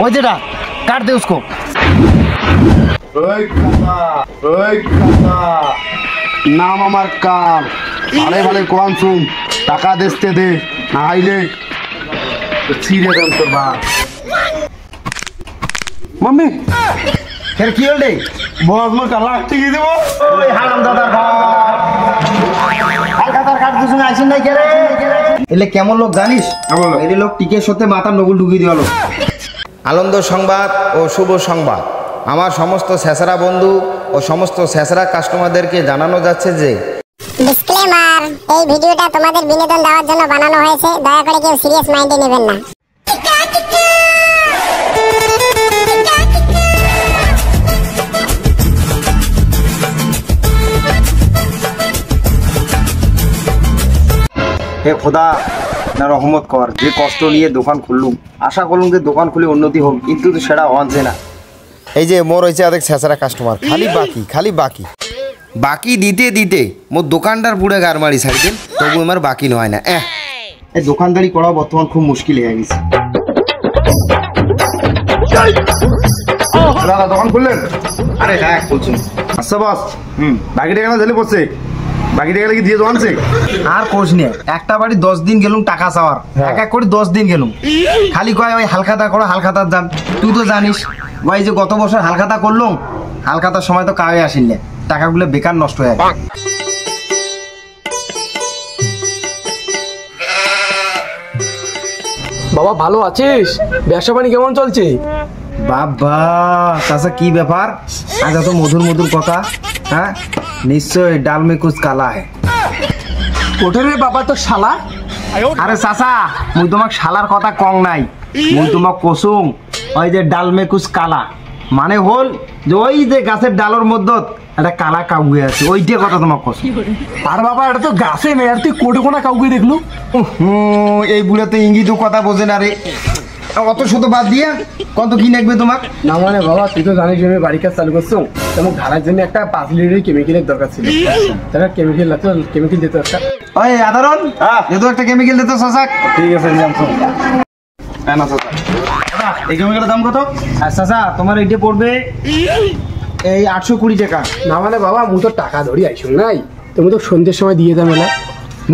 ওই যেটা काट दे उसको। नाम हमार काल भाले भाले कौन सुन टाका देते दे आइले सीधे दम तो बात मम्मी फिर की होल दे बहुत मोर का लाख टिकी देबो ओए हाराम दादा হালখাতার কাট দুসনে আইছেন নাই কেরে এলে কেমন লোক জানিস বলো এলে লোক টিকের সাথে মাথা নগুল ঢুকিয়ে দিওলো। আনন্দ সংবাদ ও শুভ সংবাদ আমার সমস্ত ছেঁচড়া বন্ধু ও সমস্ত ছেঁচড়া কাস্টমারদেরকে জানানো যাচ্ছে যে ডিসক্লেমার এই ভিডিওটা তোমাদের বিনোদন দেওয়ার জন্য বানানো হয়েছে, দয়া করে কেউ সিরিয়াস মাইন্ডে নেবেন না। হে খোদা না রহমত কর, যে কষ্ট নিয়ে দোকান খুললুম আশা করলুম যে দোকান খুলে উন্নতি হোক, কিন্তু তো সেটা হচ্ছে না। এই যে মোর হয়েছে অনেক ছেঁচড়া কাস্টমার খালি বাকি দিতে দিতে মোর দোকানটার পুরো গারমারি ছাড়ি দেন, তবু আমার বাকি নয় না। এই দোকানদারি করা বর্তমান খুব মুশকিল হয়ে গেছে। দাদা দোকান খুললেন? আরে হ্যাঁ খুলছেন। আচ্ছা বস বাকি টাকা না দিলে পড়ছে, বাকি টাকা কি দিয়ে দোকানছে আর কোর্স নিয়ে একটা বাড়ি 10 দিন গেলুম টাকা চাওয়ার, এক এক করে 10 দিন গেলুম, খালি কয় ওই হালখাতা করো হালখাতার যান। তুই তো জানিস ভাই যে গত বছর হালখাতা করলাম, হালখাতার সময় তো কাউকে আসিল না, টাকাগুলো বেকার নষ্ট হয়ে যায়। বাবা ভালো আছিস? ব্যবসা বাণী কেমন চলছে? বাবা চাচা কি ব্যাপার আজ এত মধুর মধুর কথা? হ্যাঁ নিশ্চয় ডাল মে কুছ কালা है। ওঠে রে বাবা তো শালা। আরে চাচা মুই তোমাক শালার কথা কং নাই, মুই তোমাক কসুম ওই যে ডাল মে কুছ কালা মানে হল যে ওই যে গাছের ডালের মধ্যে একটা কালা কাউকে আছে, ওইটাই কথা তোমাক কসুম। আর বাবা এটা তো গাছে নেই, আর তুই কোটে কোনা কাউকে দেখলু? এই বুড়ে তো ইঙ্গিত কথা বোঝে না রে, অত শত বাদ দিয়ে কত কি লাগবে তোমার? না মানে বাবা তুই তো জানিস আমি বাড়ি কাজ চালু করছো, তেমন ঘাড়ার জন্য একটা 5 লিটারের কেমিক্যালের দরকার ছিল, তাহলে কেমিক্যাল লাগতো, কেমিক্যাল দিতে একটা। ওই আদারন যেহেতু একটা কেমিক্যাল দিতে চাচাক। ঠিক আছে নিলাম তো। হ্যাঁ না চাচা এই কেমিক্যালের দাম কত? আর চাচা তোমার এইটা পড়বে এই 820 টাকা। না মানে বাবা মু তো টাকা ধরি আইসুন নাই, তুমি তো সন্ধ্যের সময় দিয়ে দাও মেলা।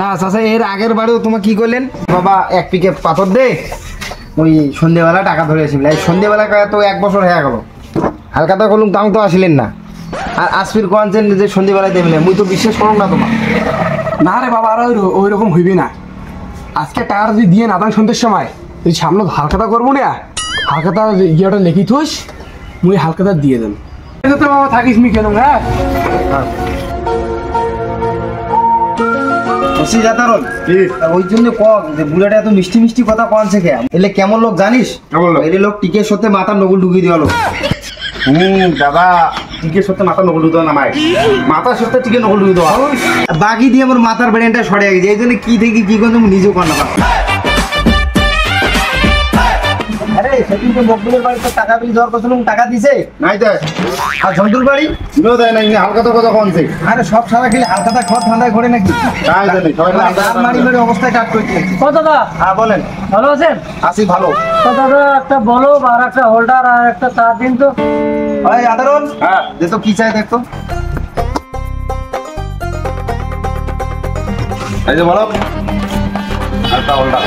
না চাচা এর আগের বারেও তোমার কি করলেন বাবা, এক পিকে পাথর দে ওই সন্ধ্যেবেলা টাকা ধরে আসিল, এই সন্ধ্যেবেলা তো 1 বছর হয়ে গেল, হালখাতা করলুম তাও তো আসিলেন না, আর আসফির কোয়ানছেন যে সন্ধ্যেবেলায় দেবেন, মুই তো বিশ্বাস করুন না তোমার। না রে বাবা আর ওই রকম হইবে না, আজকে টাকা যদি দিয়ে না দেন সন্ধ্যের সময়, তুই সামনে হালখাতা করবো না, হালখাতা ইয়েটা লিখি থুস মুই হালখাতা দিয়ে দেন। তো বাবা থাকিস মি কেন? হ্যাঁ ওই জন্য বুড়াটা এত মিষ্টি মিষ্টি কথা কনছে কে? এলে কেমন লোক জানিস? এলে লোক টিকের সাথে মাথা নগুল ঢুকিয়ে দিওয়ালো। দাদা টিকের সাথে মাথা নগুল ঢুকিয়ে না, মাথার সাথে টিকে নগুল ঢুকিয়ে দেওয়া বাকি দিয়ে আমার মাথার ব্রেনটা সরে গেছে, এই জন্য কি থেকে কি করছে নিজেও কর না। আরে সেদিন তো মকবুলের বাড়িতে টাকা বিল দেওয়ার কথা টাকা দিছে নাই তো, আর ঝন্টুর বাড়ি দিও দেয় নাই, হালখাতা কথা কনছে। আরে সব সারা খেলে হালখাতা খত ঠান্ডায় ঘরে নাকি তাই জানি সবাই মারি মারি অবস্থায় কাট করতে লাগছে। ও দাদা হ্যাঁ বলেন। ভালো আছেন? আছি ভালো। তো দাদা একটা বলো আর একটা হোল্ডার আর একটা তার দিন তো। ওই আদরন হ্যাঁ দে তো কি চাই দেখতো। এই যে বলো একটা হোল্ডার।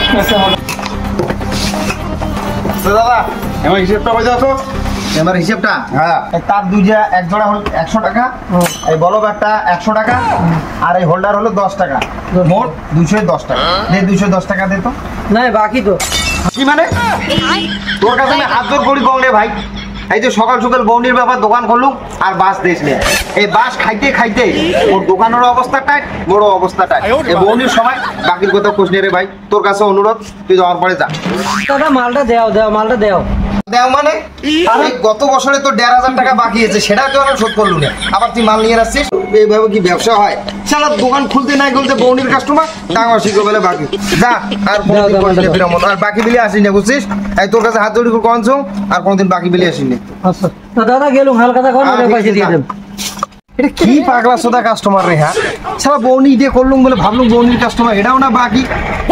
দাদা আমার হিসেবটা কই দাও তো? আমার হিসেবটা হ্যাঁ তার দুইটা এক জোড়া হল 100 টাকা, এই বলব একটা 100 টাকা, আর এই হোল্ডার হলো 10 টাকা, মোট 210 টাকা। দে 210 টাকা দে তো। না বাকি তো কি মানে তোর কাছে আমি হাত জোর করি কম রে ভাই, এই যে সকাল সকাল বৌনির ব্যাপার দোকান করলুম আর বাস দিস নে, এই বাস খাইতে খাইতে ওর দোকানের অবস্থা টাইট, বড় অবস্থা টাইট, এই বৌনির সময় বাকির কথা কোশ নে রে ভাই, তোর কাছে অনুরোধ তুই যাওয়ার পরে যা। দাদা মালটা দেও মালটা দেও দেও মানে আরে গত বছরে তো 1,500 টাকা বাকি আছে, সেটা তো আমরা শোধ করলু না, আবার তুই মাল নিয়ে আসছিস, এইভাবে কি ব্যবসা হয়? সারা দোকান খুলতে নাই খুলতে বৌনির কাস্টমার টাকা শিখো বলে বাকি যা, আর আর বাকি বিলে আসিস না বুঝছিস? এই তোর কাছে হাত জড়ি করে কনছো আর কোনদিন বাকি বিলে আসিস না। আচ্ছা দাদা গেলুম হালখাতা কোন পয়সা দিয়ে দেব। এটা কি পাগলা সোদা কাস্টমার রে? হ্যাঁ সারা বৌনি দিয়ে করলুম বলে ভাবলুম বৌনির কাস্টমার, এটাও না বাকি।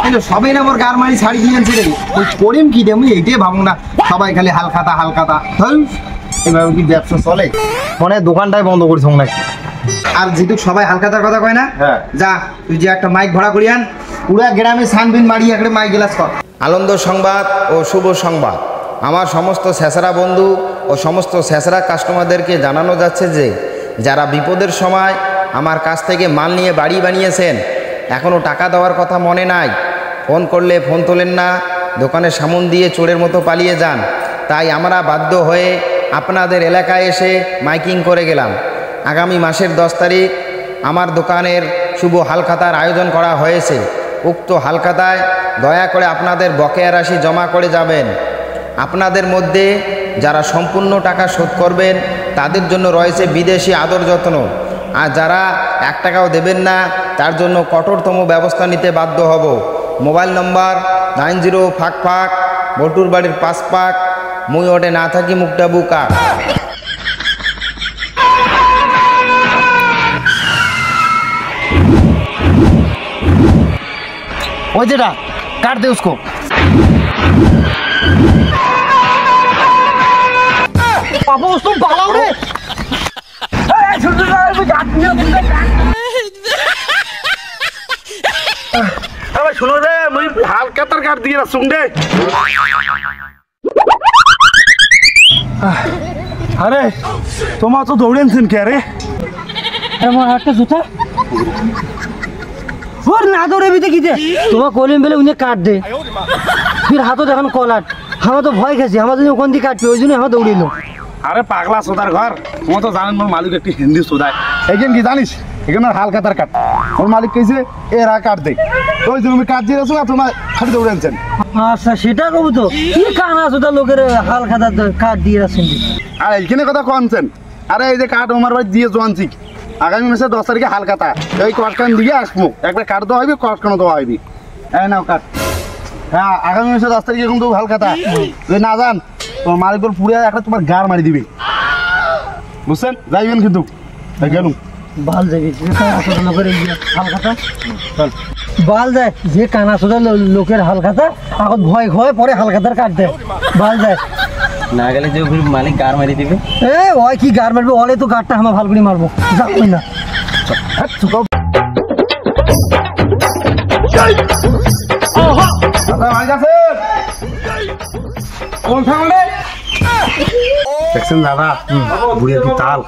কিন্তু সবাই না আমার গারমারি শাড়ি কিনেছে রে, ওই করিম কি দেবো এইটাই ভাবুন না। সবাই খালি হালখাতা হালখাতা, এভাবে কি ব্যবসা চলে? মনে হয় দোকানটাই বন্ধ করিস নাকি। আর যেহেতু সবাই হালখাতার কথা কয় না, যা তুই যে একটা মাইক ভাড়া করিয়ান, পুরা গ্রামে সানবিন মারি একটা মাইক গ্লাস কর। আনন্দ সংবাদ ও শুভ সংবাদ, আমার সমস্ত স্যাঁচরা বন্ধু ও সমস্ত স্যাঁচরা কাস্টমারদেরকে জানানো যাচ্ছে যে যারা বিপদের সময় আমার কাছ থেকে মাল নিয়ে বাড়ি বানিয়েছেন, এখনও টাকা দেওয়ার কথা মনে নাই, ফোন করলে ফোন তোলেন না, দোকানের সামন দিয়ে চোরের মতো পালিয়ে যান, তাই আমরা বাধ্য হয়ে আপনাদের এলাকায় এসে মাইকিং করে গেলাম। আগামী মাসের 10 তারিখ আমার দোকানের শুভ হালখাতার আয়োজন করা হয়েছে। উক্ত হালখাতায় দয়া করে আপনাদের বকেয়া রাশি জমা করে যাবেন। আপনাদের মধ্যে যারা সম্পূর্ণ টাকা শোধ করবেন তাদের জন্য রয়েছে বিদেশি আদর যত্ন, আর যারা 1 টাকাও দেবেন না তার জন্য কঠোরতম ব্যবস্থা নিতে বাধ্য হব। মোবাইল নম্বর 90 বটুর বাড়ির 5 মুই ওটে না থাকি মুখটা বুকা। ওই যেটা কাট দে उसको। बाबू उसको पालाओ रे। শুনো রে, মুই হালখাতার কাট দিয়ে রাখছুম রে। আরে তোমার তো দৌড়েনছেন কে রে? আমার একটা জুতা ওর না দৌড়ে বিতে কি দে তোমার কলিম বেলে উনি কাট দে, ফির হাতও দেখান কলাট। আমার তো ভয় খেয়েছি, আমার জন্য ওখান দিয়ে কাটবে, ওই জন্য আমার দৌড়িল। আরে পাগলা সোদার ঘর, তোমার তো জানেন মোর মালিক একটি হিন্দি সোদায়। এইখান কি জানিস, এখানে হালখাতার কাট ওর মালিক কেছে এরা কাট দে, ওই জন্য আমি কাট দিয়ে রাখছো না, তোমার খালি দৌড়েনছেন। আচ্ছা সেটা কবু তো কি কানা জুতা লোকের হাল খাতা কাট দিয়ে রাখছেন। আর এইখানে কথা কনছেন, আরে এই যে কাঠ আমার বাড়ি দিয়ে জোয়ানছি, আগামী মাসে 10 তারিখে হালখাতা, এই কটকান দিয়ে আসবো, একবার কাঠ দেওয়া হইবে, কটকানো দেওয়া হইবে। হ্যাঁ নাও কাঠ। হ্যাঁ আগামী মাসে 10 তারিখে কিন্তু হালখাতা, যদি না যান তোমার মালিক পুড়ে একটা তোমার গার মারি দিবে, বুঝছেন? যাইবেন কিন্তু গেলুম। বাল যাবে যে কানা সোদা লোকের হাল খাতা, বাল যায় যে কানা সোদা লোকের হাল খাতা, এখন ভয় ভয় পরে হাল খাতার কাট দেয়, বাল যায় না গেলে যে মালিক গার মারি দিবে। এ ওই কি গার মারবে, ওলে তো গারটা আমার ভাল করে মারবো, যাবই না। দেখছেন দাদা বুড়ির কি তাল?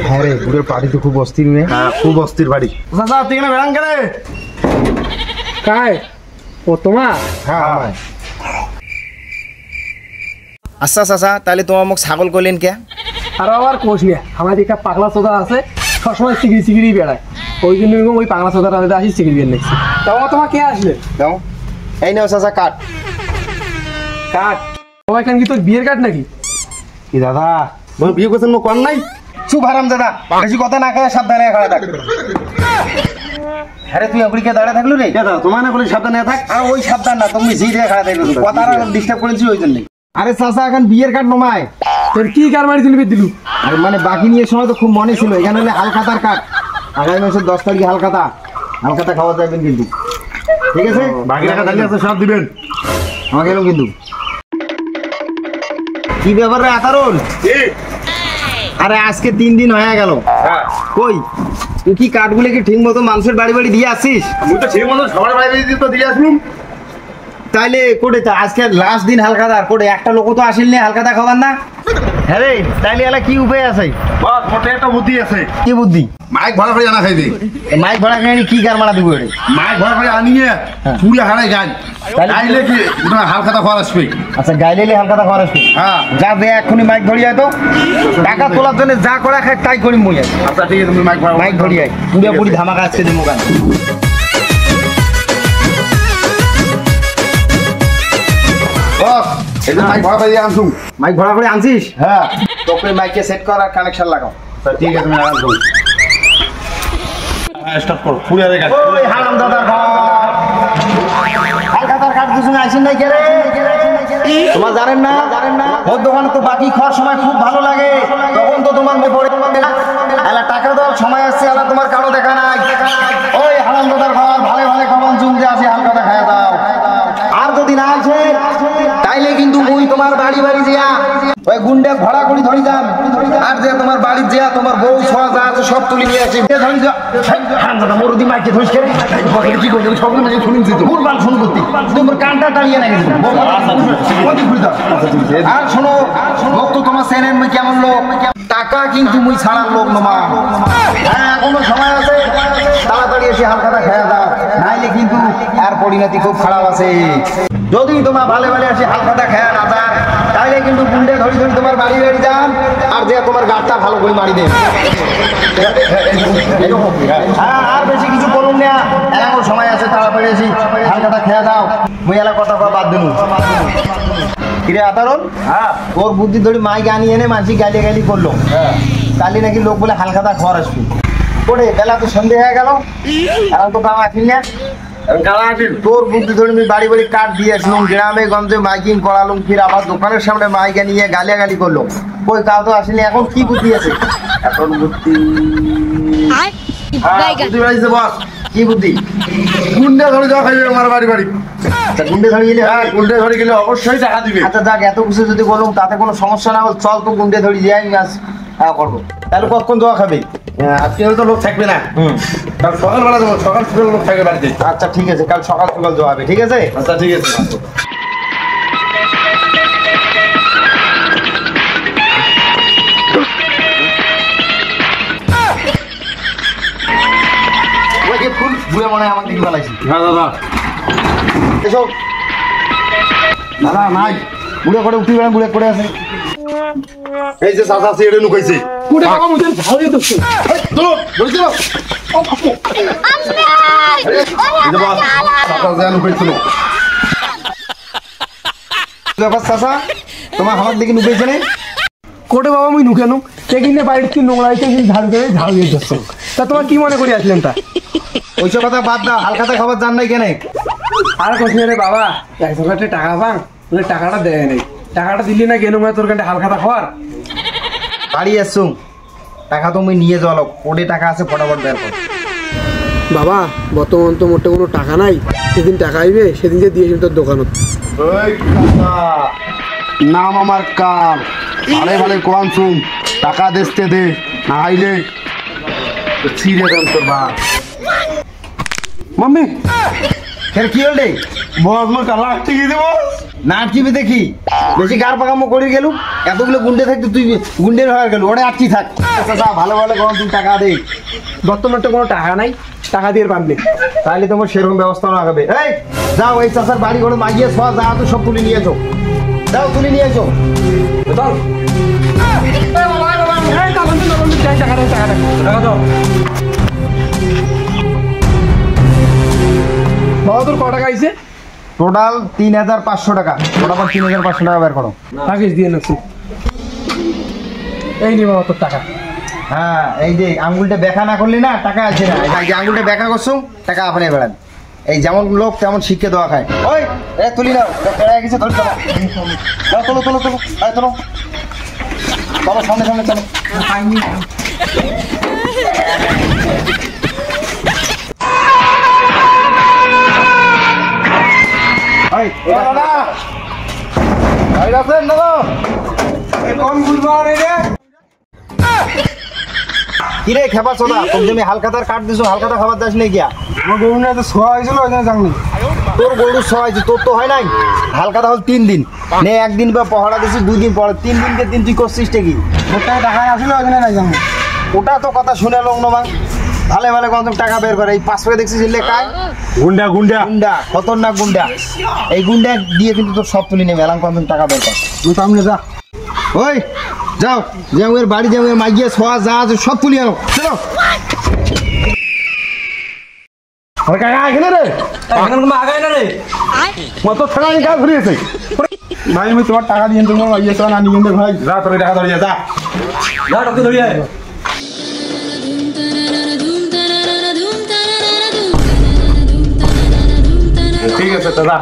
হ্যাঁ রে, বুড়ের পার্টি তো খুব অস্থির মেয়ে। হ্যাঁ খুব অস্থির বাড়ি। দাদা তুই কেন বেড়ান কেন? কাই ও তোমার? হ্যাঁ আচ্ছা চাচা, তাহলে তোমার মুখ ছাগল করলেন কে? আর আবার কোষ নিয়ে আমার একটা পাগলা সোদা আছে, সবসময় সিগড়ি সিগড়ি বেড়ায়, ওই জন্য ওই পাগলা সোদাটা আসি সিগড়ি বের দেখছি। তোমার কে আসলে? দাও, এই নাও চাচা কাঠ। কাঠ? তোমার এখানে কি তোর বিয়ের কাঠ নাকি? কি দাদা তুমি বিয়ে করছেন মো কর নাই? চুপ হারাম দাদা, বেশি কথা না কয়ে সাবধানে খাড়া থাক। আরে তুই আগুড়িকে দাঁড়া থাকলো রে দাদা তোমার না বলে সাবধানে থাক। আর ওই সাবধান না, তুমি জি দিয়ে খাড়া থাকলো, কথা ডিস্টার্ব করেছি ওই জন্য। আরে চাচা এখন বিয়ের কাঠ নমায়, তোর কি কার মারি দিলি দিলু? আর মানে বাকি নিয়ে সময় তো খুব মনে ছিল, এখানে হলে হালখাতার কাঠ, আগামী মাসের 10 তারিখে হালখাতা, হালখাতা খাওয়া যাবেন কিন্তু, ঠিক আছে? বাকি টাকা দাঁড়িয়ে আছে সব দিবেন আমাকে এলো কিন্তু। কি ব্যাপার রে আতারুল? আরে আজকে 3 দিন হয়ে গেল, কই তুই কি কাঠগুলো কি ঠিক মতো মানুষের বাড়ি বাড়ি দিয়ে আসিস? আমি তো ঠিক মতো সবার বাড়ি দিয়ে তো দিয়ে আসলুম। তাইলে কোটে আজকে লাস্ট দিন হালখাতা, কোটে একটা লোক তো আসিল নি হালখাতা খাবার না? হ্যাঁ রে, তাইলে এলা কি উপায় আছে? বাস মোটে একটা বুদ্ধি আছে। কি বুদ্ধি? মাইক ভাড়া করে আনা খাইবে। মাইক ভাড়া কিনে কি গার মারা দিব রে? মাইক ভাড়া করে আনিয়ে চুড়ে হারাই গান গাইলে কি তোমার হালখাতা খাওয়া আসবে। আচ্ছা গাইলে হালখাতা খাবার আসবে। হ্যাঁ যা দে এক্ষুনি মাইক ধরিয়ে তো, টাকা তোলার জন্য যা করা খায় তাই করি মই। আচ্ছা ঠিক আছে, তুমি মাইক ভাড়া মাইক ধরিয়ে পুরো পুরি ধামাকা আজকে দিব গান। বস এই যে মাইক ভাড়া করে আনছুম। মাইক ভাড়া করে আনছিস? হ্যাঁ তোকে মাইকে সেট কর আর কানেকশন লাগাও। ঠিক আছে, তুমি আরাম করো। স্টার্ট করো, পুরো আরে গান। ওই হারাম দাদার ঘর হালখাতার কাঠ দুজনে আইছেন নাই কে রে? তোমার জানেন না ওর দোকানে তো বাকি খাওয়ার সময় খুব ভালো লাগে, তখন তো তোমার এলা টাকা দেওয়ার সময় আসছে, এলা তোমার কারো দেখা নাই। ওই হারামজাদার ঘর ভালো ভালো খাবার চুমতে আসে, হালকাটা খাইয়া দাও। আর যদি না আসে তাইলে কিন্তু মুই তোমার বাড়ি বাড়ি দিয়া ওই গুন্ডে ঘোড়া করে ধরি যান, আর যে তোমার বাড়ি দিয়া তোমার বউ ছোঁয়া যা আছে সব তুলে নিয়ে আসি ধরি যা। হারামজাদা মরুদি মাইকে ধরিস কে কি করবি? সব মানে শুনি দিত মুরবান শুরু করতে তোমার কানটা টাড়িয়ে না গেছে। আর শোনো লোক তো তোমার চেনেন মুই কেমন লোক, টাকা কিন্তু মুই ছাড়ার লোক নমা। হ্যাঁ এখনো সময় আছে, তাড়াতাড়ি এসে হালকাটা খেয়ে দাও, নাইলে কিন্তু আর পরিণতি খুব খারাপ আছে। যদি তোমার ভালো ভালো আসে হালকাটা খেয়ে না যান তাইলে কিন্তু গুন্ডে ধরি ধরি তোমার বাড়ি বাড়ি যান, আর যে তোমার গাড়টা ভালো করে মারি দেন। হ্যাঁ আর বেশি কিছু করুন না, এখনো সময় আছে, তাড়াতাড়ি এসে হালকাটা খেয়ে দাও। মুই এলা কথা বাদ দিন। কিরে আতারন, তোর বুদ্ধি ধরি মাইক আনিয়ে এনে মানসি গালি গালি করলো, কালি নাকি লোক বলে হালকাতা খাওয়ার আসবি। পড়ে বেলা তো সন্ধে হয়ে গেল, এখন তো কাম আসিল না। তোর বুদ্ধি ধরে আমি বাড়ি বাড়ি কাঠ দিয়ে আসলাম, গ্রামে গঞ্জে মাইকিং করালুম, ফির আবার দোকানের সামনে মাইক নিয়ে গালিয়াগালি করলো। কই কাউ তো আসেনি, এখন কি বুদ্ধি আছে? এখন বুদ্ধি বুদ্ধি বাড়িছে বস। কি বুদ্ধি? গুন্ডে ধরে যাওয়া খাইবে আমার বাড়ি বাড়ি। আচ্ছা গুন্ডে ধরে গেলে? হ্যাঁ গুন্ডে ধরে গেলে অবশ্যই টাকা দিবে। আচ্ছা যাক, এত কিছু যদি বলুম তাতে কোনো সমস্যা না হল, চল তো গুন্ডে ধরে যাই মাছ করবো। তাহলে কতক্ষণ দোয়া খাবে? আজকে তো লোক থাকবে না, কাল সকালবেলা দেবো, সকাল সকাল লোক থাকবে বাড়িতে। আচ্ছা ঠিক আছে, কাল সকাল সকাল দোয়া হবে, ঠিক আছে? আচ্ছা ঠিক আছে। ফুল বুড়ে মনে হয় আমার দিকে বেলাইছি। হ্যাঁ দাদা এসব দাদা নাই, বুড়ে করে উঠি বেড়া বুড়ে করে আছে। এই যে চাচা আছে এটা লুকাইছে। কুড়ে বাবা মুদের ঝাড়িয়ে দিচ্ছে। চলো ধরেছিল চাচা যা লুকাইছিল। ব্যাপার চাচা, তোমার আমার দিকে নুকেছে না? কোটে বাবা মুই নুকে নুক কে কিনে বাড়ির কি নোংরা হইতে ঝাড়ু করে ঝাড়িয়ে দিচ্ছে। তা তোমার কি মনে করে আসলেন তা? ওইসব কথা বাদ দাও, হালকাতা খাবার জান নাই কেন? আর কোথায় রে বাবা, একশো কাছে টাকা পাং, বলে টাকাটা দেয় নাই, টাকাটা দিলি না কেন তোর কাছে হালখাতা খাওয়ার। বাড়ি আসছো, টাকা তুমি নিয়ে যাওয়া লোক, ওডে টাকা আছে ফটাফট বের কর। বাবা বর্তমান তো মোটে কোনো টাকা নাই, সেদিন টাকা আইবে সেদিন যে দিয়েছি তোর দোকানত। ওই চাচা, নাম আমার কাল, ভালে ভালে কোরআন শুন, টাকা দেশতে দে, না আইলে ছিঁড়ে দেন তোর বাপ। মাম্মি ফের কি হল রে? বস মোর কালা টিকি দেব না আটকিবি দেখি, বেশি গার পাকামো করে গেলু, এতগুলো গুন্ডে থাকতে তুই গুন্ডের হয়ে গেল, ওটা আটকি থাক। চাচা ভালো ভালো কোন তুই টাকা দে। বর্তমান তো কোনো টাকা নাই, টাকা দিয়ে পাবলি, তাহলে তোমার সেরকম ব্যবস্থা রাখবে। এই যাও, এই চাচার বাড়ি ঘরে মাগিয়ে ছোঁয়া যা তো সব তুলে নিয়েছো, যাও তুলে নিয়েছো। বাবা তোর ক টাকা আইছে? টোটাল ৩৫০০ টাকা, ফটাফট ৩৫০০ টাকা বের করো। থাকিস দিয়ে নেছি, এই নি বাবা তোর টাকা। হ্যাঁ এই যে আঙ্গুলটা ব্যাখ্যা না করলি না টাকা আছে না, এই যে আঙ্গুলটা ব্যাখ্যা করছো টাকা আপনি বেড়ান। এই যেমন লোক তেমন শিখে দেওয়া খায়। ওই এ তুলি নাও, গেছে ধরে চলো, চলো চলো চলো চলো, চলো চলো সামনে সামনে চলো। কিরে খেপা চোদা, তুমি তুমি হালকাতার কাট দিছো, হালকাতা খাবার যাস নাই গিয়া? আমার গরু না তো ছোয়া হয়েছিল ওই জন্য জানি। তোর গরু সবাইছে, তোর তো হয় নাই। হালকাতা হল 3 দিন নে, একদিন বা পহড়া দিছি 2 দিন পরে, 3 দিনকে দিন তুই করছিস কি? ওটা টাকা আসলে ওই জন্য নাই জানি। ওটা তো কথা শুনে লোক নবা, ভালো ভালো কত টাকা বের করে। এই 500 দেখছিস লেখায় গুন্ডা গুন্ডা গুন্ডা, খতরনাক গুন্ডা। এই গুন্ডা দিয়ে কিন্তু তোর সব তুলি নেবে, এলাম কত টাকা বের কর। তুই সামনে যা। ওই যাও, যাও এর বাড়ি যাও, এর মাগিয়ে ছোঁয়া যা আছে সব তুলি আনো, চলো। কাকা এখানে রে, আগাই না রে, মত থাকা কাজ ধরিয়েছে। ভাই আমি তোমার টাকা দিয়ে তোমার ইয়ে তো না নিয়ে ভাই। যা তোর টাকা ধরিয়ে যা, যা ডক্টর ধরে আয়। ঠিক আছে দাদা।